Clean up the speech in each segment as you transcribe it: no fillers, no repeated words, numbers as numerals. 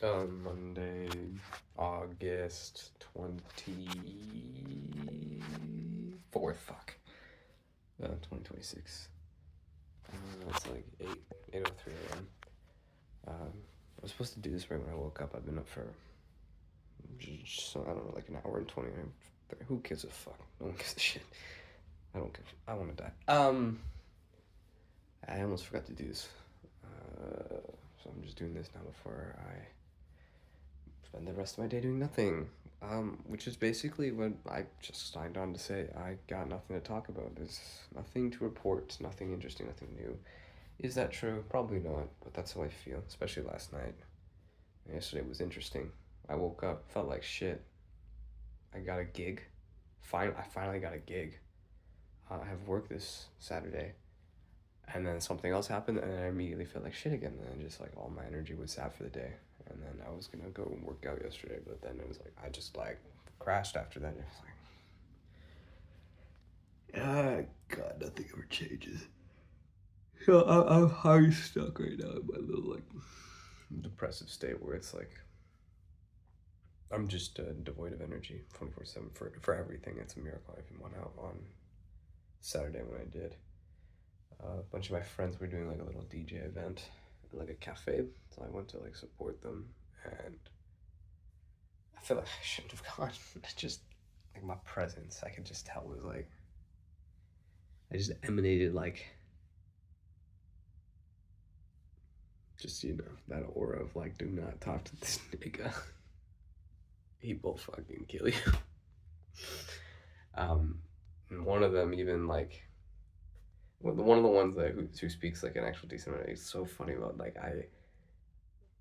Monday, August 24th, 2026. It's like 8:03 a.m. I was supposed to do this right when I woke up. I've been up for, just, I don't know, like an hour and 20 minutes. Who gives a fuck? No one gives a shit. I don't give, I want to die. I almost forgot to do this. So I'm just doing this now before I spend the rest of my day doing nothing. Which is basically what I just signed on to say. I got nothing to talk about. There's nothing to report, nothing interesting, nothing new. Is that true? Probably not, but that's how I feel, especially last night. Yesterday was interesting. I woke up, felt like shit. I got a gig. I finally got a gig. I have work this Saturday. And then something else happened, and I immediately felt like shit again. And then just like all my energy was sapped for the day. And then I was gonna go and work out yesterday, but then it was like I just like crashed after that. It was like, God, nothing ever changes. So I'm stuck right now in my little like depressive state where it's like I'm just devoid of energy 24/7 for everything. It's a miracle I even went out on Saturday when I did. A bunch of my friends were doing like a little DJ event at like a cafe, so I went to like support them, and I feel like I shouldn't have gone. It's just like my presence, I could just tell was like I just emanated like just that aura of like do not talk to this nigga. He will fucking kill you. And one of them even like one of the ones that who speaks like an actual decent amount. It's so funny about like I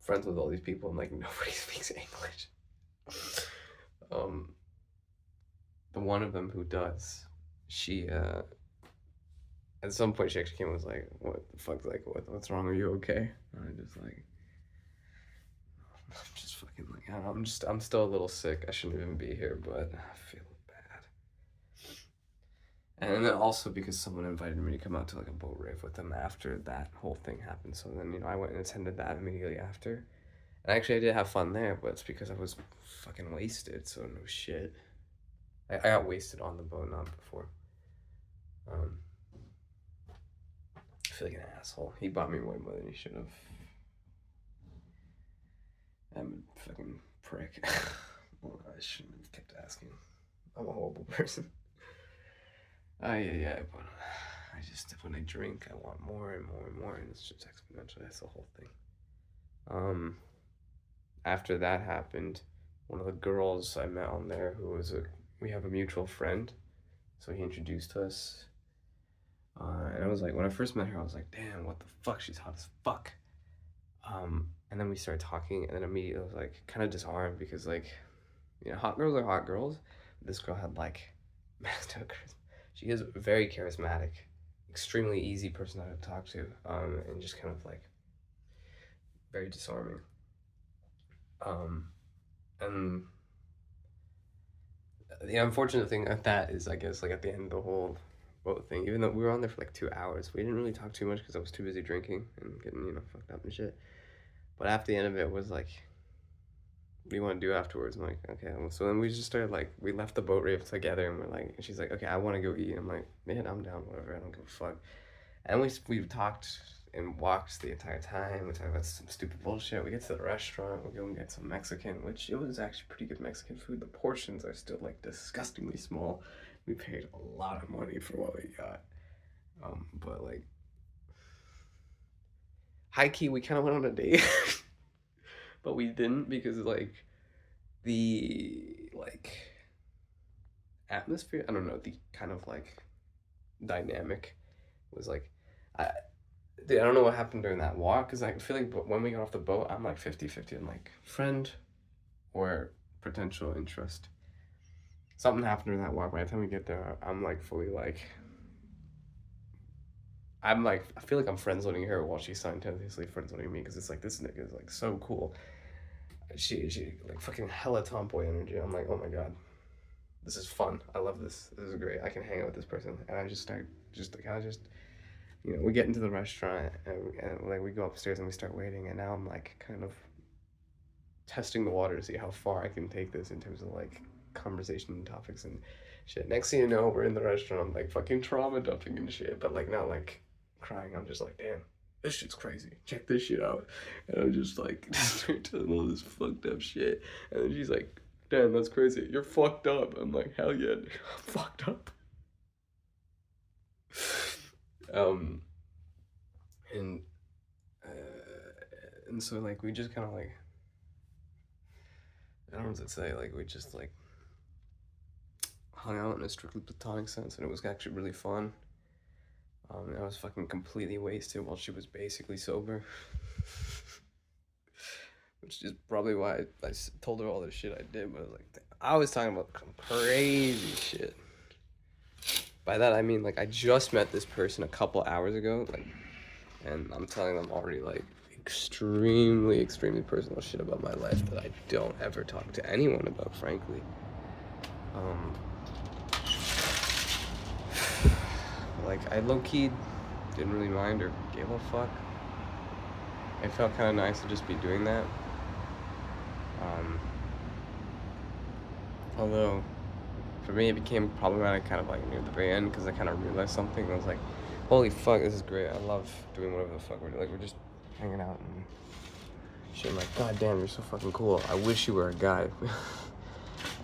friends with all these people and like nobody speaks English. Um, the one of them who does, she at some point she actually came and was like, "What the fuck's like? What's wrong? Are you okay?" And I just like, I'm just fucking like, I don't know, I'm still a little sick. I shouldn't even be here, but I feel bad. And then also because someone invited me to come out to like a boat rave with them after that whole thing happened. So then I went and attended that immediately after. And actually I did have fun there, but it's because I was fucking wasted. So no shit. I got wasted on the boat, not before. Um, I feel like an asshole. He bought me way more than he should have. I'm a fucking prick. Well, I shouldn't have kept asking. I'm a horrible person. Yeah, but I just when I drink, I want more and more and more, and it's just exponential. That's the whole thing. Um, After that happened, one of the girls I met on there, we have a mutual friend, so he introduced us. And I was like, when I first met her, I was like, damn, what the fuck? She's hot as fuck. And then we started talking, and then immediately I was like, kind of disarmed because, like, hot girls are hot girls. This girl had, like, masked out charisma. She is very charismatic, extremely easy person to talk to, and just kind of, like, very disarming. And the unfortunate thing of that is, I guess, like, at the end of the whole boat thing, even though we were on there for, like, 2 hours, we didn't really talk too much because I was too busy drinking and getting, fucked up and shit. But after the end of it was like, what do you want to do afterwards? I'm like, okay. Well, so then we just started like, we left the boat rave together, and we're like, and she's like, okay, I want to go eat. I'm like, man, I'm down, whatever. I don't give a fuck. And we talked and walked the entire time. We talked about some stupid bullshit. We get to the restaurant. We go and get some Mexican, which it was actually pretty good Mexican food. The portions are still like disgustingly small. We paid a lot of money for what we got. But like, high key, we kind of went on a date, but we didn't because like the like atmosphere, I don't know, the kind of like dynamic was like I dude, I don't know what happened during that walk because I feel like when we got off the boat I'm like 50-50. I'm like friend or potential interest. Something happened during that walk. By the time we get there I'm like fully like I'm like I feel like I'm friend zoning her while she's simultaneously friend zoning me because it's like this nigga is like so cool. She like fucking hella tomboy energy. I'm like, oh my god, this is fun. I love this. This is great. I can hang out with this person. And I just start, just kind of just, we get into the restaurant and like we go upstairs and we start waiting. And now I'm like kind of testing the water to see how far I can take this in terms of like conversation and topics and shit. Next thing you know, we're in the restaurant, I'm like fucking trauma dumping and shit, but like not like crying. I'm just like, damn, this shit's crazy. Check this shit out. And I'm just like start telling all this fucked up shit. And then she's like, damn, that's crazy. You're fucked up. I'm like, hell yeah, I'm fucked up. Um, and and so like we just kind of like, I don't know what to say. Like we just like hung out in a strictly platonic sense, and it was actually really fun. I was fucking completely wasted while she was basically sober. Which is probably why I told her all the shit I did, but I was talking about some crazy shit. By that I mean like I just met this person a couple hours ago, like, and I'm telling them already like extremely personal shit about my life that I don't ever talk to anyone about, frankly. Like I low-key didn't really mind or gave a fuck. It felt kind of nice to just be doing that. Although for me it became problematic kind of like near the very end because I kind of realized something. I was like, holy fuck, this is great. I love doing whatever the fuck we're doing. Like we're just hanging out and shit. I'm like, god damn, you're so fucking cool. I wish you were a guy.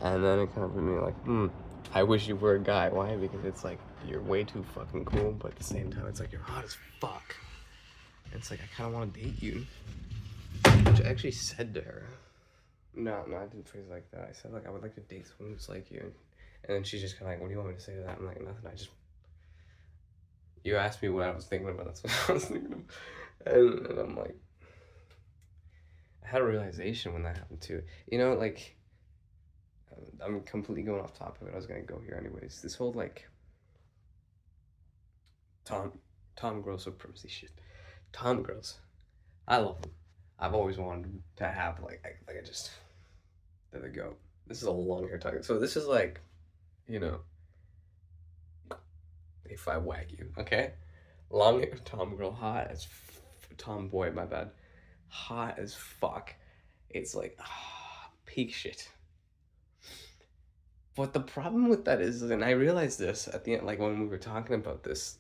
And then it kind of hit me like, I wish you were a guy. Why? Because it's like you're way too fucking cool, but at the same time it's like you're hot as fuck. And it's like I kind of want to date you, which I actually said to her. No, I didn't phrase it like that. I said like I would like to date someone who's like you, and then she's just kind of like, what do you want me to say to that? I'm like, nothing. You asked me what I was thinking about. That's what I was thinking of, and I'm like, I had a realization when that happened too. You know, like, I'm completely going off topic, but I was gonna go here anyways. This whole like Tom girl supremacy shit. Tom girls, I love them. I've always wanted to have I just there they go. This is a long hair talking. So this is like, you know, if I wag you, okay? Long hair Tom girl, hot as tomboy, my bad. Hot as fuck. It's like peak shit. But the problem with that is, and I realized this at the end, like when we were talking about this,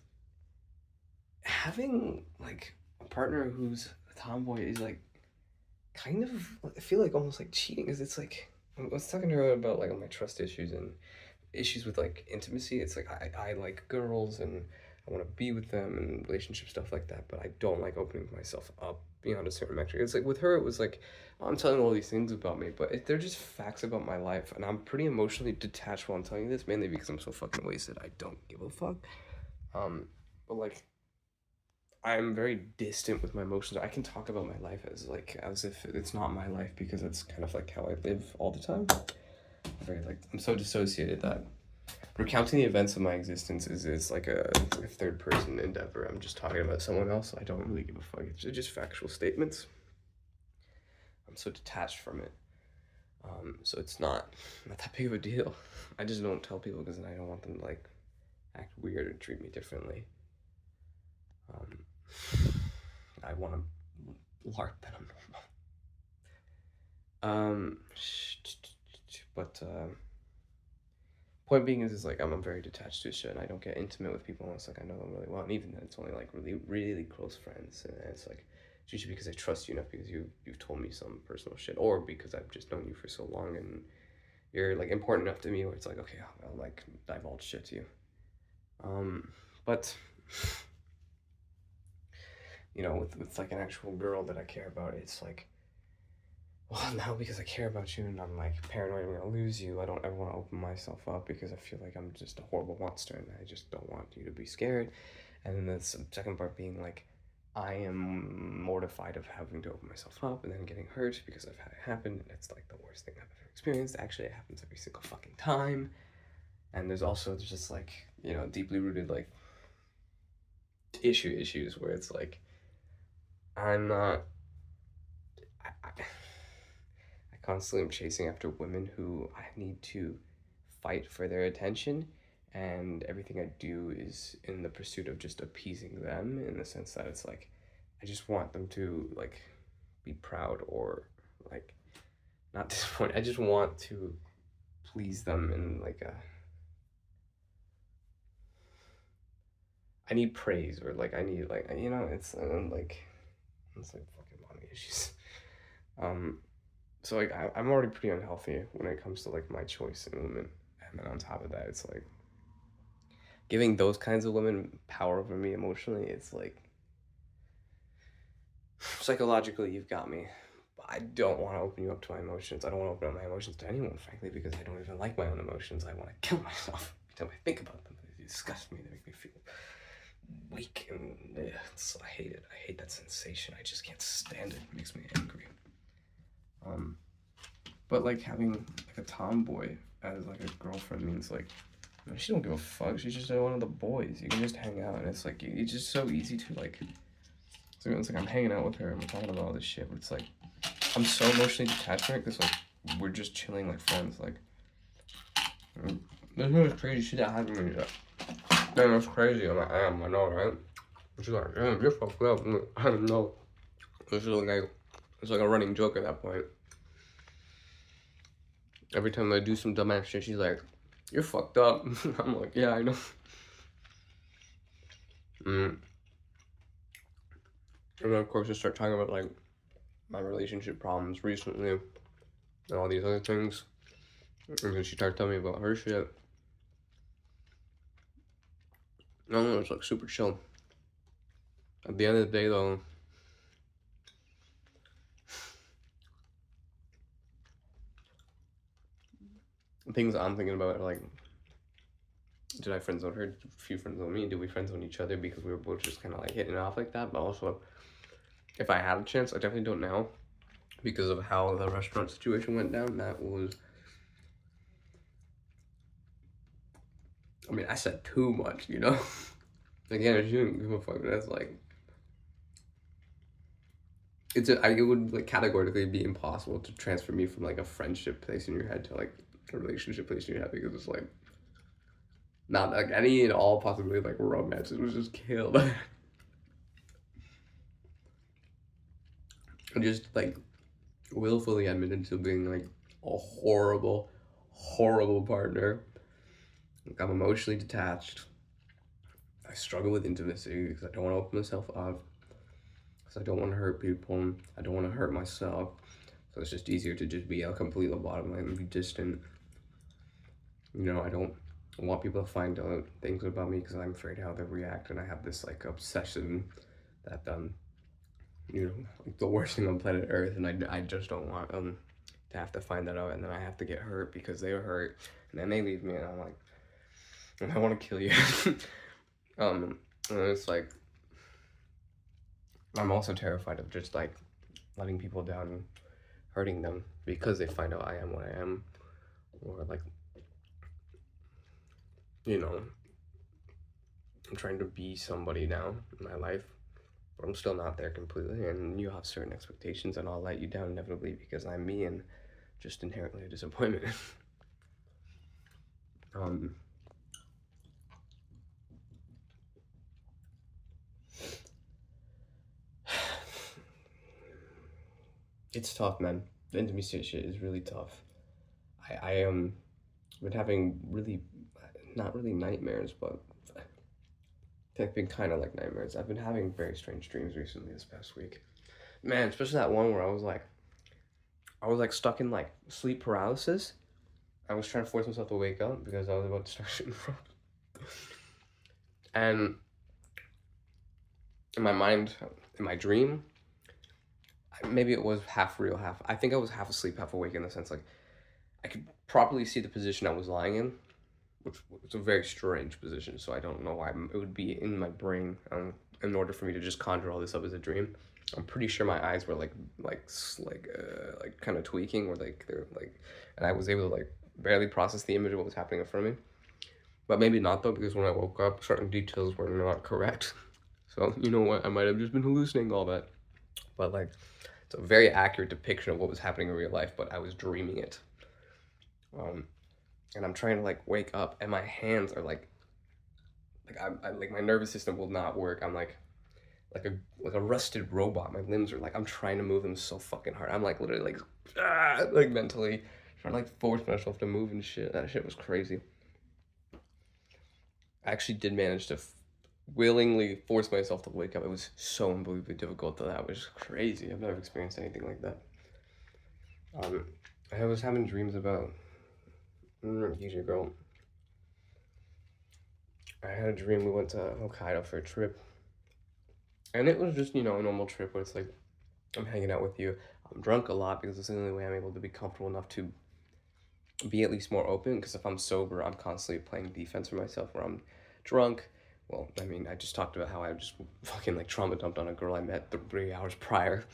having like a partner who's a tomboy is like kind of, I feel like almost like cheating, because it's like I was talking to her about like my trust issues and issues with like intimacy. It's like I like girls and I want to be with them and relationship stuff like that, but I don't like opening myself up beyond a certain metric. It's like with her, it was like I'm telling all these things about me, but they're just facts about my life, and I'm pretty emotionally detached while I'm telling you this, mainly because I'm so fucking wasted. I don't give a fuck. But like I'm very distant with my emotions. I can talk about my life as if it's not my life because it's kind of like how I live all the time. I'm so dissociated that recounting the events of my existence is like a third person endeavor. I'm just talking about someone else. I don't really give a fuck. It's just factual statements. I'm so detached from it. So it's not that big of a deal. I just don't tell people because I don't want them to like act weird or treat me differently. I want to LARP that I'm normal. But point being is like I'm very detached to shit, and I don't get intimate with people unless like I know them really well, and even then it's only like really close friends, and it's like it's usually because I trust you enough because you've told me some personal shit, or because I've just known you for so long and you're like important enough to me where it's like okay, I'll like divulge shit to you. But you know, with like an actual girl that I care about, it's like, well, now because I care about you and I'm like paranoid I'm gonna lose you, I don't ever want to open myself up because I feel like I'm just a horrible monster and I just don't want you to be scared. And then the second part being like, I am mortified of having to open myself up and then getting hurt because I've had it happen, and it's like the worst thing I've ever experienced. Actually, it happens every single fucking time. And there's also just like, you know, deeply rooted like issues where it's like I'm not. I constantly am chasing after women who I need to fight for their attention, and everything I do is in the pursuit of just appeasing them, in the sense that it's like I just want them to like be proud or like not disappointed. I just want to please them in like a. I need praise, or like I need like, it's like fucking mommy issues. Um, so like I'm already pretty unhealthy when it comes to like my choice in women, and then on top of that, it's like giving those kinds of women power over me emotionally. It's like psychologically, you've got me. But I don't want to open you up to my emotions. I don't want to open up my emotions to anyone, frankly, because I don't even like my own emotions. I want to kill myself every time I think about them. They disgust me. They make me feel weak, and I hate it. I hate that sensation. I just can't stand it. It makes me angry. But like having like a tomboy as like a girlfriend means like, she don't give a fuck. She's just one of the boys. You can just hang out, and it's like it's just so easy to like. So it's like I'm hanging out with her and we're talking about all this shit, but it's like I'm so emotionally detached from it because like we're just chilling like friends. Like there's no crazy shit that happened to me. Man, that's crazy. I'm like, I know, right? She's like, damn, you're fucked up. I don't know. It's like a running joke at that point. Every time I do some dumbass shit, she's like, you're fucked up. I'm like, yeah, I know. And then of course I start talking about like my relationship problems recently and all these other things. And then she started telling me about her shit. I don't know, it's like super chill. At the end of the day though, things I'm thinking about are like, did I friend zone her? A few friends zone me? Did we friend zone each other because we were both just kind of like hitting it off like that? But also, if I had a chance, I definitely don't now because of how the restaurant situation went down. That was, I mean, I said too much, Again, I shouldn't give a fuck, but that's like, it would like categorically be impossible to transfer me from like a friendship place in your head to like a relationship place in your head because it's like, not like any and all possibility like romance. It was just killed. I just like willfully admitted to being like a horrible, horrible partner. Like I'm emotionally detached. I struggle with intimacy because I don't want to open myself up. Because I don't want to hurt people. I don't want to hurt myself. So it's just easier to just be a complete lobotomized and be distant. I don't want people to find out things about me because I'm afraid how they react, and I have this like obsession that like the worst thing on planet Earth, and I just don't want to have to find that out, and then I have to get hurt because they were hurt, and then they leave me, and I'm like, and I want to kill you. And it's like I'm also terrified of just like letting people down and hurting them because they find out I am what I am, or like I'm trying to be somebody now in my life, but I'm still not there completely, and you have certain expectations, and I'll let you down inevitably because I'm me and just inherently a disappointment. It's tough, man. The intimacy shit is really tough. I am been having really, not really nightmares, but they've been kind of like nightmares. I've been having very strange dreams recently this past week. Man, especially that one where I was like stuck in like sleep paralysis. I was trying to force myself to wake up because I was about to start shooting from. And in my mind, in my dream, maybe it was half real, half. I think I was half asleep, half awake in the sense like I could properly see the position I was lying in, which was a very strange position. So I don't know why it would be in my brain in order for me to just conjure all this up as a dream. I'm pretty sure my eyes were like kind of tweaking, or like they're like, and I was able to like barely process the image of what was happening in front of me. But maybe not though, because when I woke up, certain details were not correct. So you know what? I might have just been hallucinating all that. But like, it's a very accurate depiction of what was happening in real life, but I was dreaming it. And I'm trying to like wake up, and my hands are like I like my nervous system will not work. I'm like like a rusted robot. My limbs are like, I'm trying to move them so fucking hard. I'm like literally like mentally trying to like force myself to move and shit. That shit was crazy. I actually did manage to willingly force myself to wake up. It was so unbelievably difficult though. That was crazy. I've never experienced anything like that. I was having dreams about DJ girl. I had a dream we went to Hokkaido for a trip. And it was just, a normal trip where it's like I'm hanging out with you. I'm drunk a lot because it's the only way I'm able to be comfortable enough to be at least more open. Because if I'm sober, I'm constantly playing defense for myself. Where I'm drunk, well, I mean, I just talked about how I just fucking like trauma dumped on a girl I met 3 hours prior.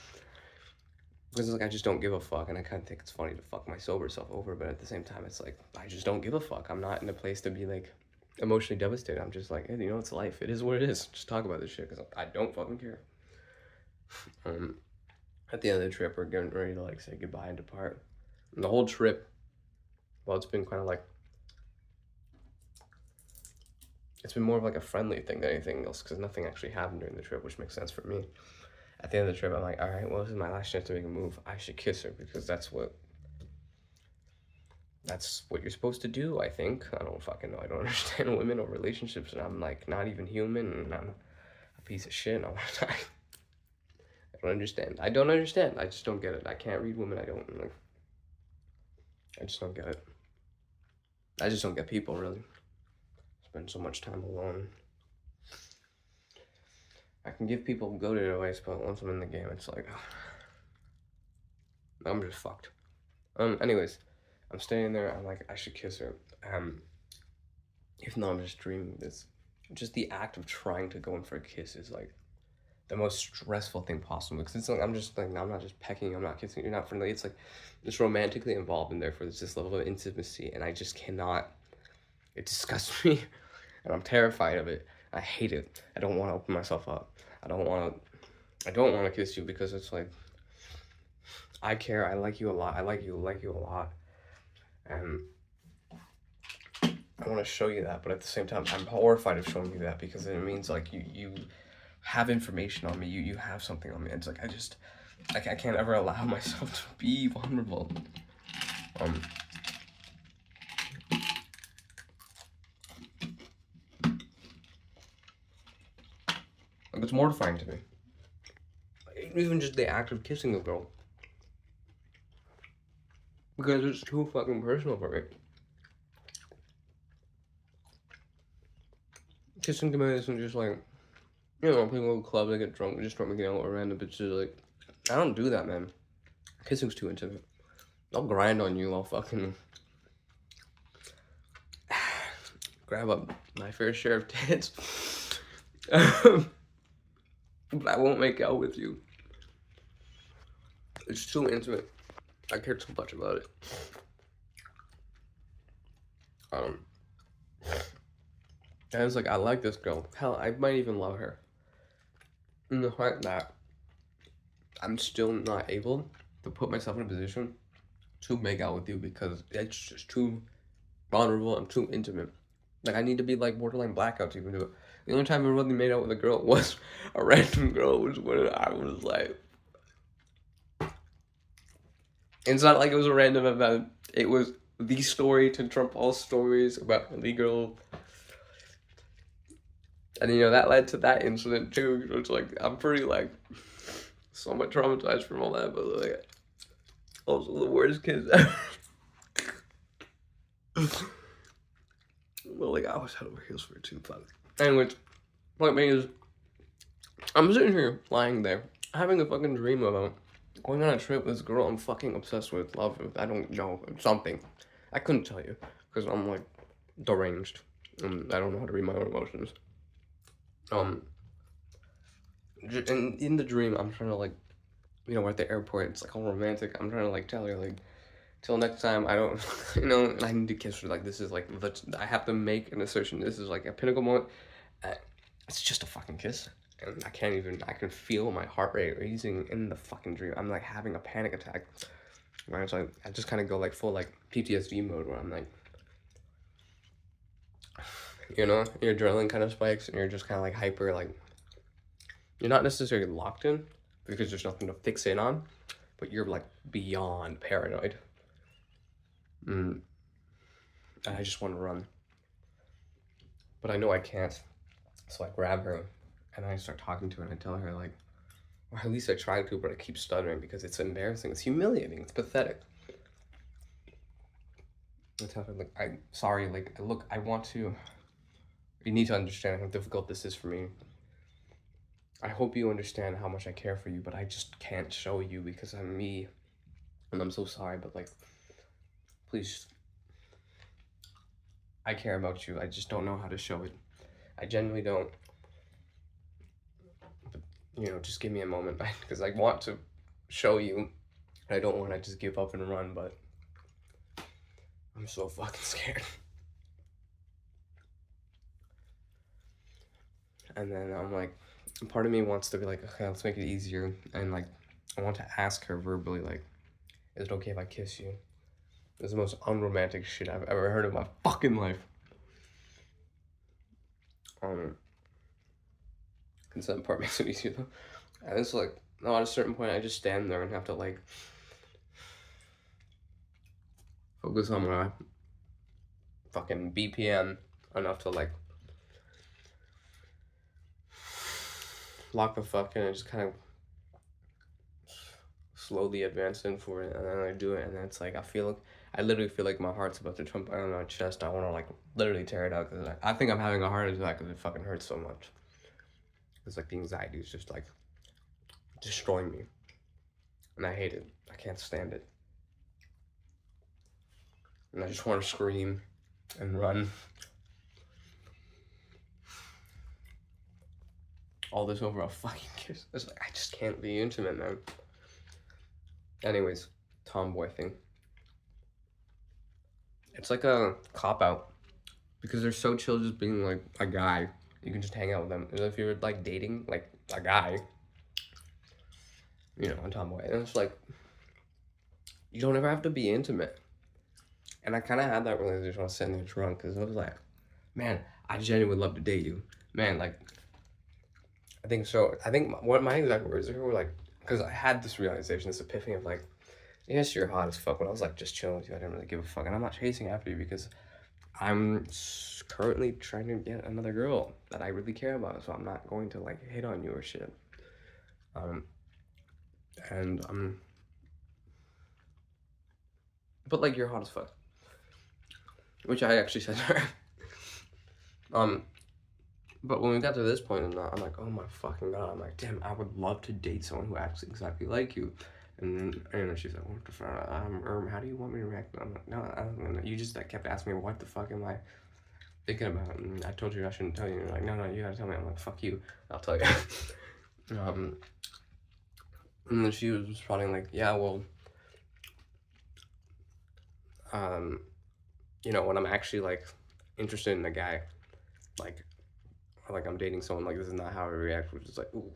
Because it's like I just don't give a fuck, and I kind of think it's funny to fuck my sober self over, but at the same time, it's like I just don't give a fuck. I'm not in a place to be like emotionally devastated. I'm just like, hey, it's life. It is what it is. Just talk about this shit because I don't fucking care. At the end of the trip, we're getting ready to like say goodbye and depart. And the whole trip, well, it's been kind of like it's been more of like a friendly thing than anything else because nothing actually happened during the trip, which makes sense for me. At the end of the trip, I'm like, all right, well, this is my last chance to make a move. I should kiss her because that's what you're supposed to do, I think. I don't fucking know. I don't understand women or relationships, and I'm like not even human, and I'm a piece of shit. I don't understand. I don't understand. I just don't get it. I can't read women. I just don't get it. I just don't get people, really. Spend so much time alone. I can give people goated advice, but once I'm in the game, it's like, I'm just fucked. Anyways, I'm staying there. I'm like, I should kiss her. Even though I'm just dreaming this, just the act of trying to go in for a kiss is like the most stressful thing possible. Because it's like I'm not just pecking. I'm not kissing. You're not friendly. It's like it's romantically involved in there for this level of intimacy, and I just cannot. It disgusts me, and I'm terrified of it. I hate it. I don't want to open myself up. I don't want to kiss you because it's like I care. I like you a lot. I like you a lot. And I want to show you that, but at the same time, I'm horrified of showing you that because it means like you have information on me. You have something on me. It's like I can't ever allow myself to be vulnerable. Like it's mortifying to me. Even just the act of kissing a girl. Because it's too fucking personal for me. Kissing to me isn't just like, people go to clubs, they get drunk, just start making out with random bitches. Like, I don't do that, man. Kissing's too intimate. I'll grind on you, I'll fucking grab up my fair share of tits. But I won't make out with you. It's too intimate. I care too much about it. And it's like, I like this girl. Hell, I might even love her. And the fact that I'm still not able to put myself in a position to make out with you because it's just too vulnerable and too intimate. Like, I need to be like borderline blackout to even do it. The only time I really made out with a girl was a random girl, was when I was like, it's not like it was a random event. It was the story to trump all stories about the girl. And that led to that incident too. So it's like I'm pretty like somewhat traumatized from all that, but like also the worst kiss ever. Well, like I was head over heels for it too. But anyways, point being is, I'm sitting here lying there having a fucking dream about going on a trip with this girl I'm fucking obsessed with, love with. I don't know, something. I couldn't tell you because I'm like deranged. And I don't know how to read my own emotions. And in the dream, I'm trying to like, we're at the airport. It's like all romantic. I'm trying to like tell her like, till next time. I don't, and I need to kiss her. Like this is like I have to make an assertion. This is like a pinnacle moment. It's just a fucking kiss, and I can feel my heart rate raising in the fucking dream. I'm like having a panic attack. Right? It's like I just kind of go like full like PTSD mode where I'm like, your adrenaline kind of spikes and you're just kind of like hyper, like You're not necessarily locked in because there's nothing to fixate on, but you're like beyond paranoid. And I just want to run. But I know I can't. So I grab her and I start talking to her and I tell her, like, or at least I try to, but I keep stuttering because it's embarrassing. It's humiliating. It's pathetic. I tell her, like, I'm sorry, like, look, I want to. You need to understand how difficult this is for me. I hope you understand how much I care for you, but I just can't show you because I'm me. And I'm so sorry, but, like, please. I care about you. I just don't know how to show it. I genuinely don't. But, just give me a moment because I want to show you. I don't want to just give up and run, but I'm so fucking scared. And then I'm like, part of me wants to be like, okay, let's make it easier. And like, I want to ask her verbally, like, is it okay if I kiss you? It's the most unromantic shit I've ever heard in my fucking life. Consent part makes it easier though. And it's like, no, at a certain point, I just stand there and have to like focus on my fucking BPM enough to like lock the fuck in and just kind of slowly advance in for it, and then I do it, and then it's like I literally feel like my heart's about to jump out of my chest. I want to like literally tear it out because I think I'm having a heart attack because it fucking hurts so much. It's like the anxiety is just like destroying me, and I hate it. I can't stand it, and I just want to scream and run. All this over a fucking kiss. It's like I just can't be intimate, man. Anyways, tomboy thing. It's like a cop-out because they're so chill just being like a guy. You can just hang out with them. And if you're like dating like a guy, a tomboy, and it's like you don't ever have to be intimate. And I kind of had that realization when I was sitting there drunk because I was like, man, I genuinely would love to date you, man. Like, I think so. I think what my exact words were like, because I had this realization, this epiphany of like, yes, you're hot as fuck. When I was like just chilling with you, I didn't really give a fuck, and I'm not chasing after you because I'm currently trying to get another girl that I really care about. So I'm not going to like hit on you or shit. But like you're hot as fuck, which I actually said to her. But when we got to this point, and I'm like, oh my fucking god, I'm like, damn, I would love to date someone who acts exactly like you. And then she's like, what the fuck? How do you want me to react? I'm like, no, I don't know. You just like kept asking me, what the fuck am I thinking about? And I told you I shouldn't tell you. And you're like, no, you gotta tell me. I'm like, fuck you, I'll tell you. And then she was responding like, yeah, well, when I'm actually like interested in a guy, like I'm dating someone, like this is not how I react, which is like, ooh,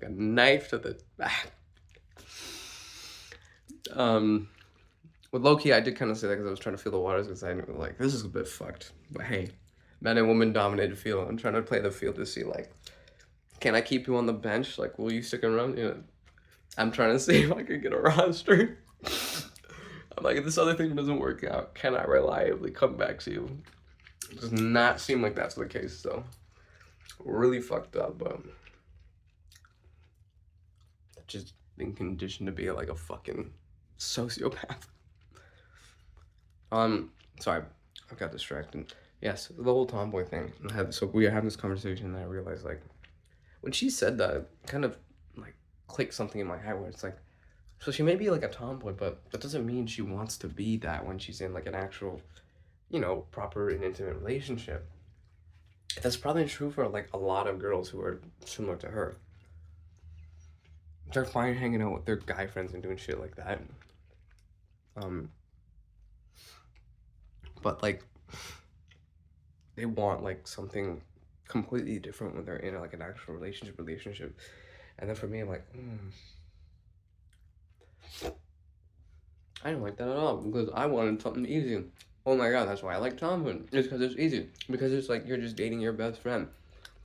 like a knife to the back. With low-key, I did kind of say that because I was trying to feel the waters because I knew like this is a bit fucked. But hey, man and woman dominated field. I'm trying to play the field to see like, can I keep you on the bench? Like, will you stick around? I'm trying to see if I can get a roster. I'm like, if this other thing doesn't work out, can I reliably come back to you? It does not seem like that's the case, so really fucked up, but just been conditioned to be like a fucking sociopath. Sorry, I got distracted. Yes, the whole tomboy thing. So we were having this conversation, and I realized like when she said that, it kind of like clicked something in my head where it's like, so she may be like a tomboy, but that doesn't mean she wants to be that when she's in like an actual, proper and intimate relationship. That's probably true for like a lot of girls who are similar to her. They're fine hanging out with their guy friends and doing shit like that. But like they want like something completely different when they're in like an actual relationship. And then for me, I'm like, I don't like that at all because I wanted something easy. Oh my god, that's why I like tomboy. It's because it's easy. Because it's like you're just dating your best friend.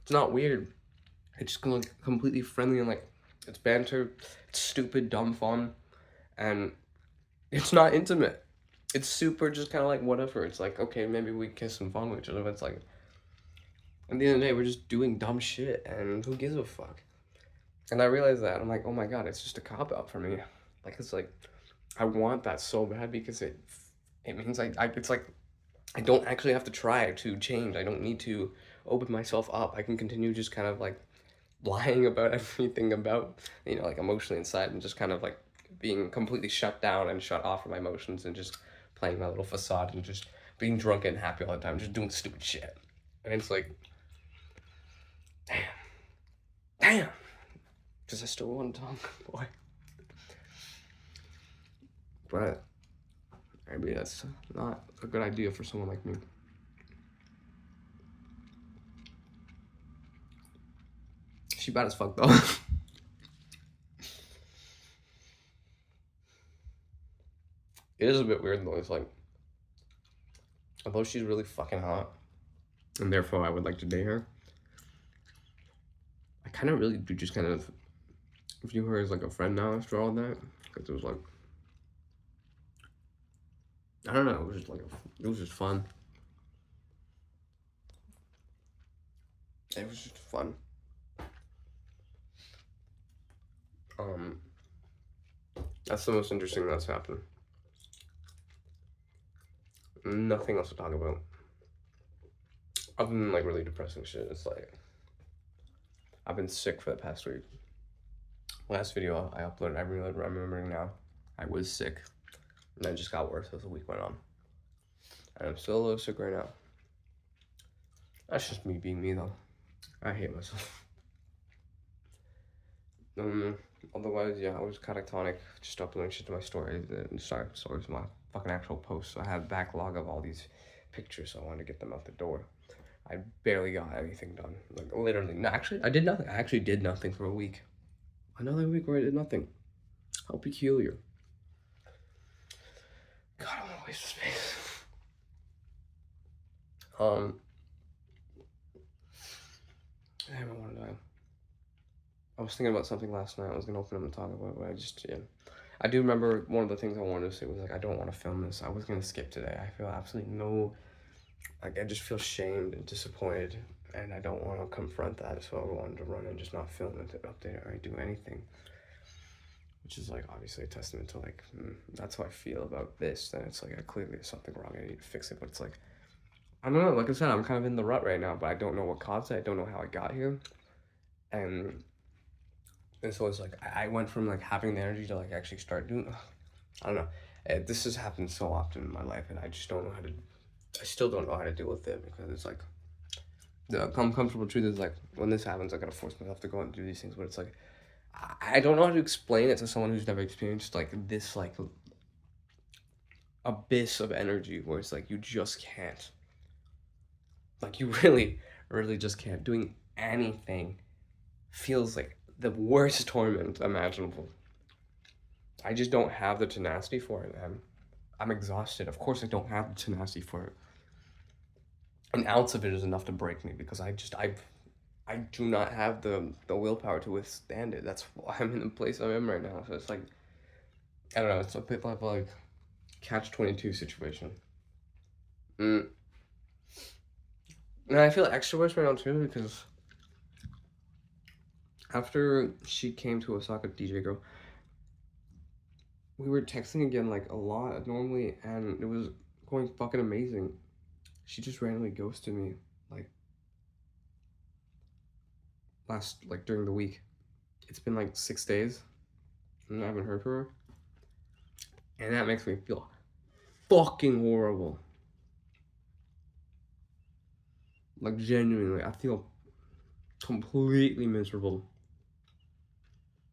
It's not weird. It's just gonna look completely friendly and like it's banter, it's stupid, dumb fun, and it's not intimate. It's super just kind of like whatever. It's like, okay, maybe we kiss and fun with each other, but it's like at the end of the day, we're just doing dumb shit, and who gives a fuck? And I realized that I'm like, oh my god, it's just a cop out for me. Like it's like I want that so bad because it means it's like I don't actually have to try to change. I don't need to open myself up. I can continue just kind of like lying about everything about, you know, like emotionally inside and just kind of like being completely shut down and shut off from my emotions and just playing my little facade and just being drunk and happy all the time, just doing stupid shit. And it's like, damn, damn, because I still want to talk, boy. But maybe that's not a good idea for someone like me. She bad as fuck though. It is a bit weird though. It's like, although she's really fucking hot, and therefore I would like to date her, I kind of really do just kind of view her as like a friend now after all that. Because it was like, I don't know, it was just like, it was just fun. It was just fun. That's the most interesting that's happened. Nothing else to talk about. Other than like really depressing shit. It's like, I've been sick for the past week. Last video I uploaded, I'm remembering now, I was sick. And then it just got worse as the week went on. And I'm still a little sick right now. That's just me being me though. I hate myself. Otherwise, yeah, I was catatonic, just uploading shit to my stories. Stories, my fucking actual posts. So I had a backlog of all these pictures, so I wanted to get them out the door. I barely got anything done. Like, literally, no, actually, I did nothing. I actually did nothing for a week. Another week where I did nothing. How peculiar. God, I want to waste space. Damn, I want to die. I was thinking about something last night. I was gonna open up and talk about it, but I just, yeah. I do remember one of the things I wanted to say was like, I don't want to film this. I was gonna skip today. I feel absolutely no, like I just feel shamed and disappointed, and I don't want to confront that. So I wanted to run and just not film it, to update or do anything. Which is like obviously a testament to like, that's how I feel about this. Then it's like, clearly there's something wrong. I need to fix it. But it's like, I don't know. Like I said, I'm kind of in the rut right now, but I don't know what caused it. I don't know how I got here, and so it's like I went from like having the energy to like actually start doing. I don't know. This has happened so often in my life, and I just don't know how to. I still don't know how to deal with it because it's like the comfortable truth is like when this happens, I gotta force myself to go and do these things. But it's like I don't know how to explain it to someone who's never experienced like this like abyss of energy where it's like you just can't. Like you really, really just can't. Doing anything feels like the worst torment imaginable. I just don't have the tenacity for it, man. I'm exhausted. Of course I don't have the tenacity for it. An ounce of it is enough to break me because I do not have the willpower to withstand it. That's why I'm in the place I am right now. So it's like, I don't know, it's a bit like catch-22 situation. And I feel extra worse right now too because after she came to Osaka, DJ girl, we were texting again like a lot normally, and it was going fucking amazing. She just randomly ghosted me like during the week. It's been like 6 days and I haven't heard from her, and that makes me feel fucking horrible. Like genuinely, I feel completely miserable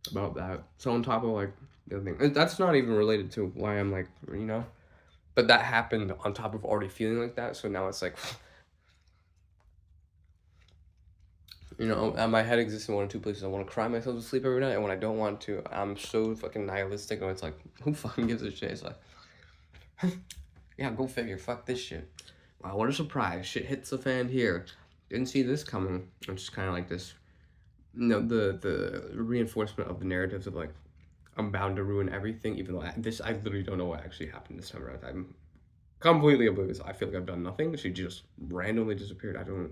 about that. So on top of like the other thing, that's not even related to why I'm like, you know, but that happened on top of already feeling like that. So now it's like, you know, my head exists in one or two places. I want to cry myself to sleep every night, and when I don't want to, I'm so fucking nihilistic. And it's like, who fucking gives a shit? It's like, yeah, go figure. Fuck this shit. Wow, what a surprise! Shit hits the fan here. Didn't see this coming. It's just kind of like this no, the reinforcement of the narratives of like I'm bound to ruin everything, even though I literally don't know what actually happened this time around. I'm completely oblivious. I feel like I've done nothing. She just randomly disappeared. I don't.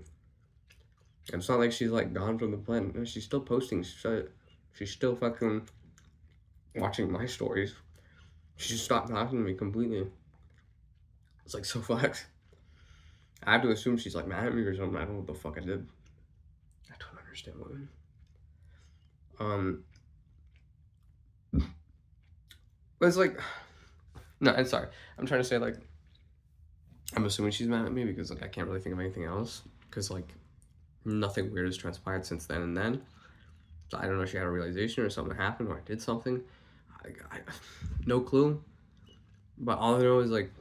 It's not like she's like gone from the planet. No, she's still posting. She's still fucking watching my stories. She just stopped talking to me completely. It's like so fucked. I have to assume she's like mad at me or something. I don't know what the fuck I did. I don't understand women. Um, but it's like, no, I'm sorry. I'm trying to say like, I'm assuming she's mad at me because like I can't really think of anything else because like nothing weird has transpired since then and then. So I don't know if she had a realization or something happened or I did something. I no clue. But all I know is like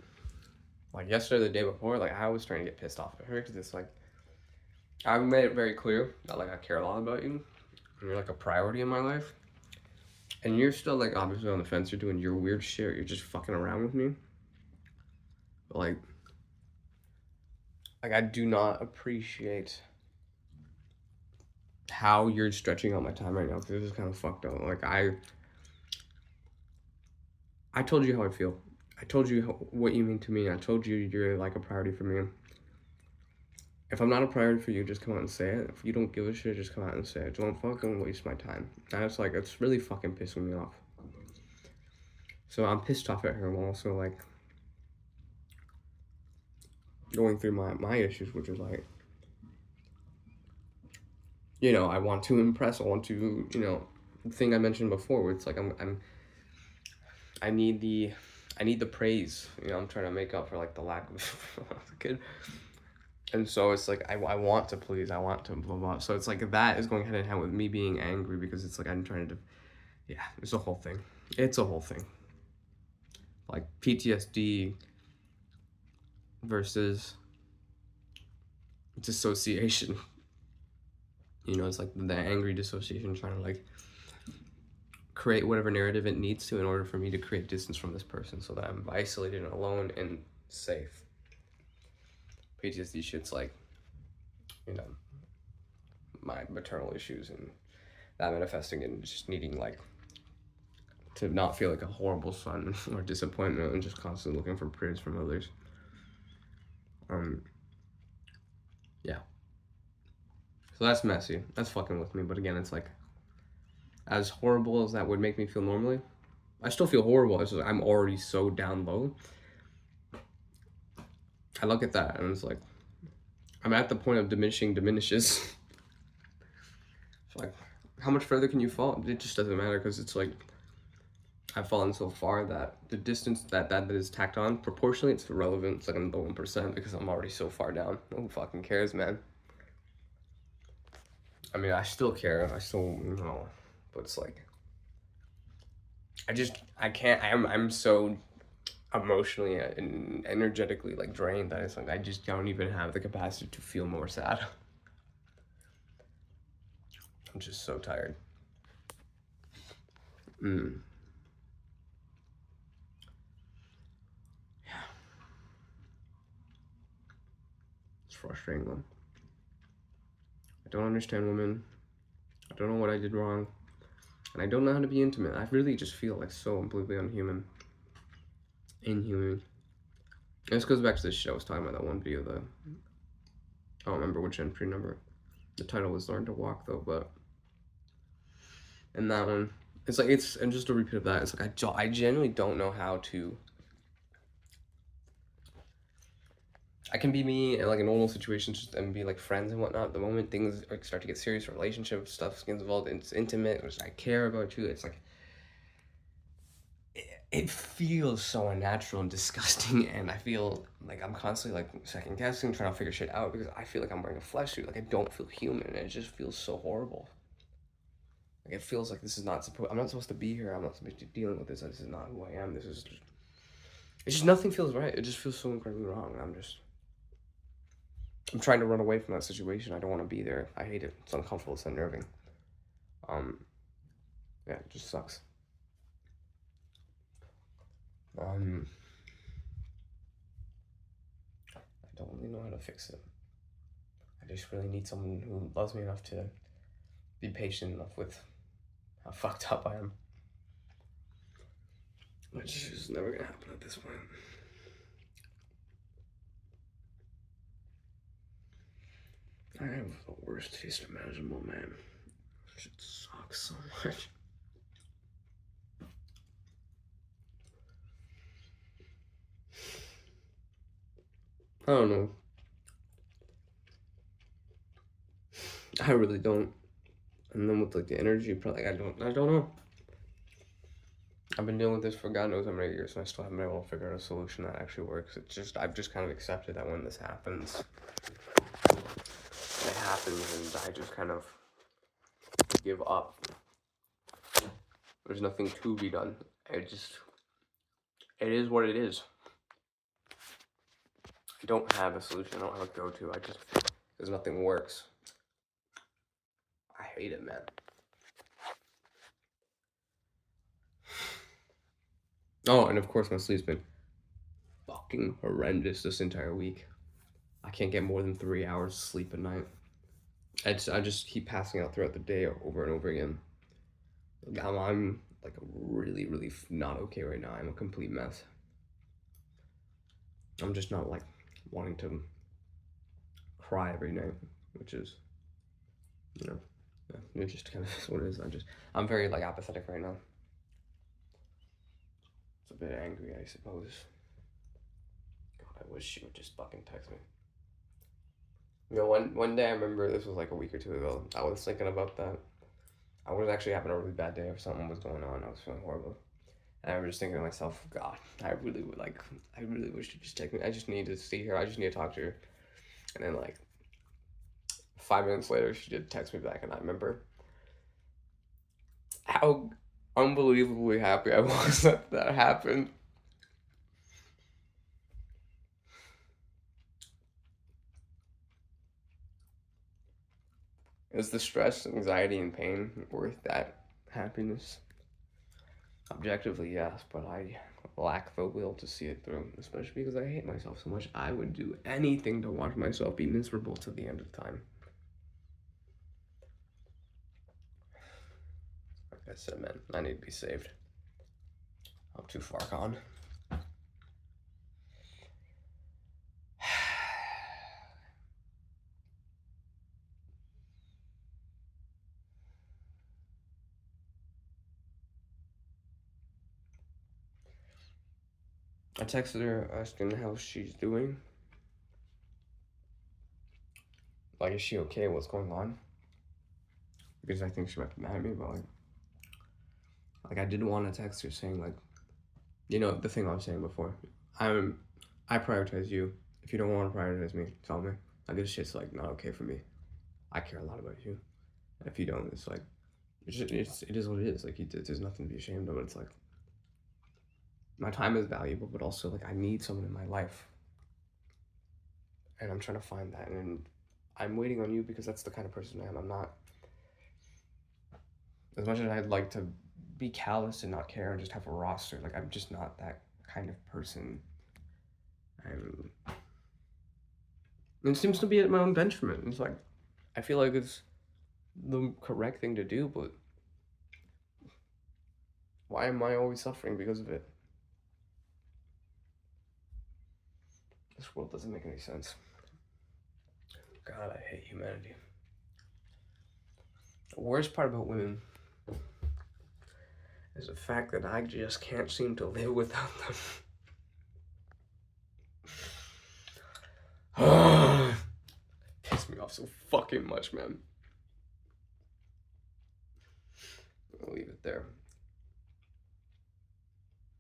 yesterday, the day before, like I was trying to get pissed off at her because it's like I've made it very clear that like I care a lot about you and you're like a priority in my life. And you're still like obviously on the fence. You're doing your weird shit. You're just fucking around with me. But like I do not appreciate how you're stretching out my time right now because this is kind of fucked up. Like I told you how I feel. I told you what you mean to me. I told you you're like a priority for me. If I'm not a priority for you, just come out and say it. If you don't give a shit, just come out and say it. Don't fucking waste my time. And it's like, it's really fucking pissing me off. So I'm pissed off at her while also like going through my issues, which is like, you know, I want to impress. I want to, you know, the thing I mentioned before, where it's like I need the praise. You know, I'm trying to make up for like the lack of a kid. And so it's like I want to please, I want to blah blah. So it's like that is going hand in hand with me being angry because it's like I'm trying to, yeah, it's a whole thing. It's a whole thing. Like PTSD versus dissociation. You know, it's like the angry dissociation trying to like create whatever narrative it needs to in order for me to create distance from this person so that I'm isolated and alone and safe. PTSD shit's like, you know, my maternal issues and that manifesting and just needing like to not feel like a horrible son or disappointment and just constantly looking for praise from others. Yeah. So that's messy. That's fucking with me. But again, it's like, as horrible as that would make me feel normally, I still feel horrible. It's just, I'm already so down low. I look at that and it's like, I'm at the point of diminishing diminishes. It's like, how much further can you fall? It just doesn't matter because it's like, I've fallen so far that the distance that is tacked on, proportionally, it's irrelevant. It's like I'm the 1% because I'm already so far down. Who fucking cares, man? I mean, I still care. I still, you know, but it's like, I can't, I'm so emotionally and energetically like drained that it's like, I just don't even have the capacity to feel more sad. I'm just so tired. Yeah. It's frustrating though. I don't understand women. I don't know what I did wrong. And I don't know how to be intimate. I really just feel like so completely unhuman. Inhuman. And this goes back to this shit I was talking about, that one video, I don't remember which entry number. The title was Learn to Walk though, but in that one, it's like, and just a repeat of that, it's like, I genuinely don't know how to, I can be me in like a normal situation just and be like friends and whatnot. The moment things like start to get serious, relationship stuff gets involved, it's intimate, which I care about you, it's like, it feels so unnatural and disgusting, and I feel like I'm constantly like second guessing, trying to figure shit out because I feel like I'm wearing a flesh suit. Like I don't feel human, and it just feels so horrible. Like it feels like this is not supposed. I'm not supposed to be here. I'm not supposed to be dealing with this. This is not who I am. This is. It's just nothing feels right. It just feels so incredibly wrong. I'm trying to run away from that situation. I don't want to be there. I hate it. It's uncomfortable. It's unnerving. Um, yeah, it just sucks. I don't really know how to fix it. I just really need someone who loves me enough to be patient enough with how fucked up I am. Which is never gonna happen at this point. I have the worst taste imaginable, man. Shit sucks so much. I don't know. I really don't. And then with like the energy, probably I don't know. I've been dealing with this for God knows how many years, and I still haven't been able to figure out a solution that actually works. It's just I've just kind of accepted that when this happens, it happens, and I just kind of give up. There's nothing to be done. It is what it is. I don't have a solution. I don't have a go-to. Because nothing works. I hate it, man. Oh, and of course my sleep's been fucking horrendous this entire week. I can't get more than 3 hours sleep a night. I just keep passing out throughout the day over and over again. I'm like really, really not okay right now. I'm a complete mess. I'm just not like wanting to cry every night, which is, yeah, it just kind of is what it is. I'm very like apathetic right now. It's a bit angry, I suppose. God, I wish she would just fucking text me. You know, one day I remember, this was like a week or two ago, I was thinking about that. I was actually having a really bad day, or something was going on. I was feeling horrible. And I was just thinking to myself, God, I really wish she'd just text me. I just need to see her. I just need to talk to her. And then like 5 minutes later, she did text me back, and I remember how unbelievably happy I was that happened. Is the stress, anxiety, and pain worth that happiness? Objectively, yes, but I lack the will to see it through, especially because I hate myself so much. I would do anything to watch myself be miserable to the end of time. Like I said, man, I need to be saved. I'm too far gone. I texted her asking how she's doing. Like, is she okay? What's going on? Because I think she might be mad at me, but like I didn't want to text her saying like, you know, the thing I was saying before. I prioritize you. If you don't want to prioritize me, tell me. Like, this shit's like not okay for me. I care a lot about you. And if you don't, it's like, it is what it is. Like, there's nothing to be ashamed of. It's like, my time is valuable, but also like I need someone in my life, and I'm trying to find that, and I'm waiting on you because that's the kind of person I am. I'm not, as much as I'd like to be callous and not care and just have a roster, like I'm just not that kind of person. It seems to be at my own detriment. It's like, I feel like it's the correct thing to do, but why am I always suffering because of it? This world doesn't make any sense. God, I hate humanity. The worst part about women is the fact that I just can't seem to live without them. Piss me off so fucking much, man. I'll leave it there.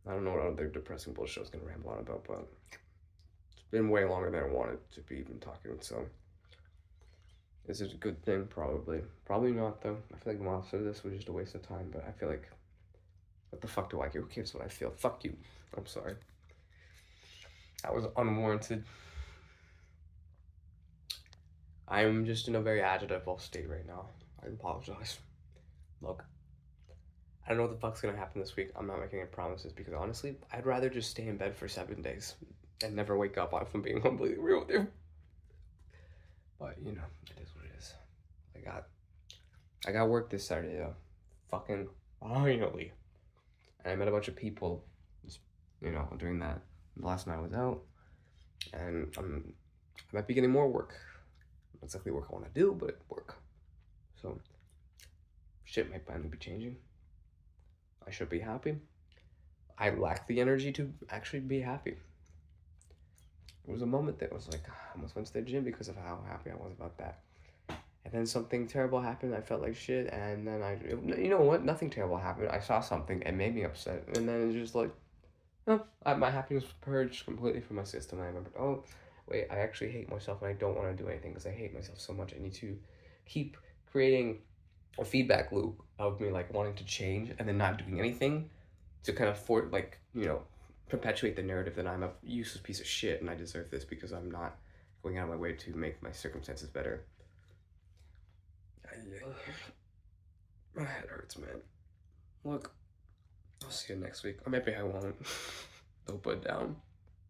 I don't know what other depressing bullshit I was gonna ramble on about, but it's been way longer than I wanted to be even talking, so. Is it a good thing? Probably. Probably not, though. I feel like most of this was just a waste of time, but I feel like, what the fuck do I care? Who cares what I feel? Fuck you. I'm sorry. That was unwarranted. I'm just in a very agitative state right now. I apologize. Look, I don't know what the fuck's gonna happen this week. I'm not making any promises because honestly, I'd rather just stay in bed for 7 days and never wake up if I'm being completely real with you. But, you know, it is what it is. I got I got work this Saturday though. Fucking finally. And I met a bunch of people, during that the last night I was out. And I might be getting more work. Not exactly work I want to do, but work. So, shit might finally be changing. I should be happy. I lack the energy to actually be happy. It was a moment that was like, I almost went to the gym because of how happy I was about that. And then something terrible happened. I felt like shit. And then you know what? Nothing terrible happened. I saw something and made me upset. And then it's just like, oh, my happiness was purged completely from my system. And I remembered, oh, wait, I actually hate myself and I don't want to do anything because I hate myself so much. I need to keep creating a feedback loop of me like wanting to change and then not doing anything to kind of perpetuate the narrative that I'm a useless piece of shit and I deserve this because I'm not going out of my way to make my circumstances better. My head hurts, man. Look, I'll see you next week. Or maybe I won't. Don't put down.